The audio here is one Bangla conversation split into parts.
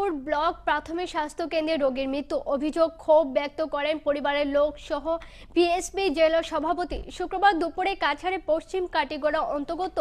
জালালপুর ব্লক প্রাথমিক স্বাস্থ্য কেন্দ্রে রোগীর মৃত্যু অভিযোগ ক্ষোভ ব্যক্ত করেন পরিবারের লোক সহ বিএসপি জেলা সভাপতি। শুক্রবার দুপুরে কাছাড়ে পশ্চিম কাটিগড়া অন্তর্গত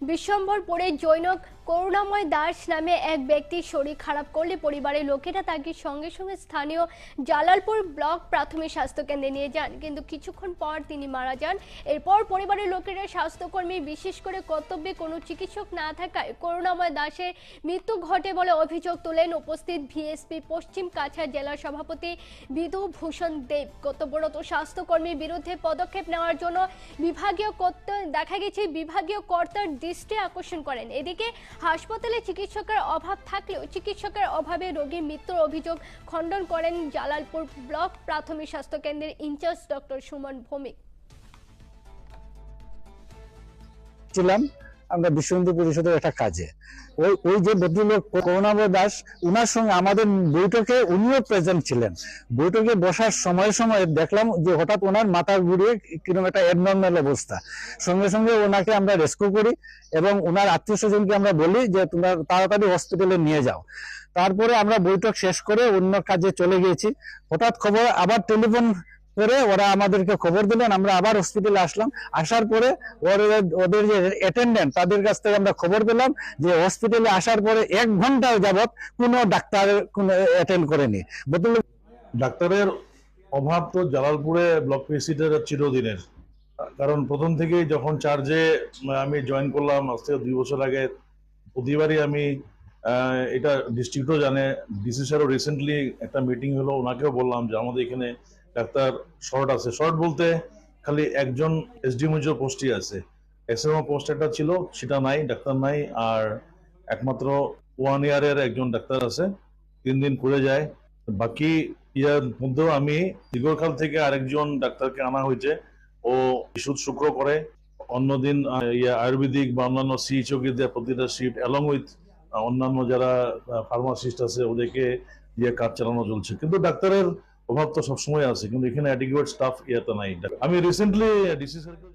বিশ্বম্ভরপুরে জৈনক করুণাময় দাস নামে এক ব্যক্তির শরীর খারাপ করলে পরিবারের লোকেরা তাকে সঙ্গে সঙ্গে স্থানীয় জালালপুর ব্লক প্রাথমিক স্বাস্থ্য কেন্দ্রে নিয়ে যান, কিন্তু কিছুক্ষণ পর তিনি মারা যান। এরপর পরিবারের লোকেরা স্বাস্থ্যকর্মী বিশেষ করে কর্তব্যে কোনো চিকিৎসক না থাকায় করুণাময় দাসের মৃত্যু ঘটে বলে অভিযোগ তোলেন উপস্থিত বিএসপি পশ্চিম কাছাড় জেলা সভাপতি বিধু ভূষণ দেব। কর্তব্যরত স্বাস্থ্যকর্মীর বিরুদ্ধে পদক্ষেপ নেওয়ার জন্য বিভাগীয় কর্তার দৃষ্টি আকর্ষণ করেন। এদিকে হাসপাতালে চিকিৎসকের অভাব থাকলেও চিকিৎসকের অভাবে রোগীর মৃত্যুর অভিযোগ খণ্ডন করেন জালালপুর ব্লক প্রাথমিক স্বাস্থ্য কেন্দ্রের ইনচার্জ ডক্টর সুমন ভৌমিক। আমরা বিশ্ব হিন্দু পরিষদের একটা কাজে ওই যে ভদ্রলোক করুণাময় দাস, উনার সঙ্গে আমাদের বৈঠকে উনিও প্রেজেন্ট ছিলেন। বৈঠকে বসার সময় সময় দেখলাম যে হঠাৎ ওনার মাথা ঘুরিয়ে কিরকম একটা অ্যাবনর্মাল অবস্থা। সঙ্গে সঙ্গে ওনাকে আমরা রেস্কিউ করি এবং ওনার আত্মীয় স্বজনকে আমরা বলি যে তোমরা তাড়াতাড়ি হসপিটালে নিয়ে যাও। তারপরে আমরা বৈঠক শেষ করে অন্য কাজে চলে গিয়েছি। হঠাৎ খবর আবার টেলিফোন করে ওরা আমাদেরকে খবর দিলেন, আমরা আবার হসপিটালে আসলাম। আসার পরে ওদের যে অ্যাটেন্ডেন্ট তাদের কাছ থেকে আমরা খবর পেলাম যে হসপিটালে আসার পরে 1 ঘন্টা যাবত কোনো ডাক্তার কোনো অ্যাটেন্ড করেনি। ডাক্তারের অভাব তো জালালপুরে ব্লক প্রেসিডেন্টের চিরদিনের, কারণ প্রথম থেকেই যখন চার্জে আমি জয়েন করলাম আজ থেকে 2 বছর আগে, প্রতিবারই আমি এটা ডিস্ট্রিক্টও জানে, ডিসি স্যারও রিসেন্টলি একটা মিটিং হলো, ওনাকেও বললাম যে আমাদের এখানে ডাক্তার শর্ট আছে। শর্ট বলতে খালি একজন এসডিএমও পোস্টই আছে, এসএমও পোস্ট একটা ছিল সেটা নাই, ডাক্তার নাই। আর একমাত্র 1 ইয়ারের একজন ডাক্তার আছে, 3 দিন করে যায়। বাকি ইয়ার মধ্যেও আমি দীর্ঘকাল থেকে আরেকজন ডাক্তারকে আনা হয়েছে, ও বিশুদ্ধ শুক্র করে, অন্যদিন আয়ুর্বেদিক বা অন্যান্য সিএইচও কে দেয় প্রতিটা শিফট, অ্যালং উইথ অন্যান্য যারা ফার্মাসিস্ট আছে ওদেরকে দিয়ে কাজ চালানো চলছে। কিন্তু ডাক্তারের অভাব তো সবসময় আছে, কিন্তু এখানে অ্যাডিকুয়েট স্টাফ ইয়াতে নাই। আমি রিসেন্টলি ডিসি স্যারকে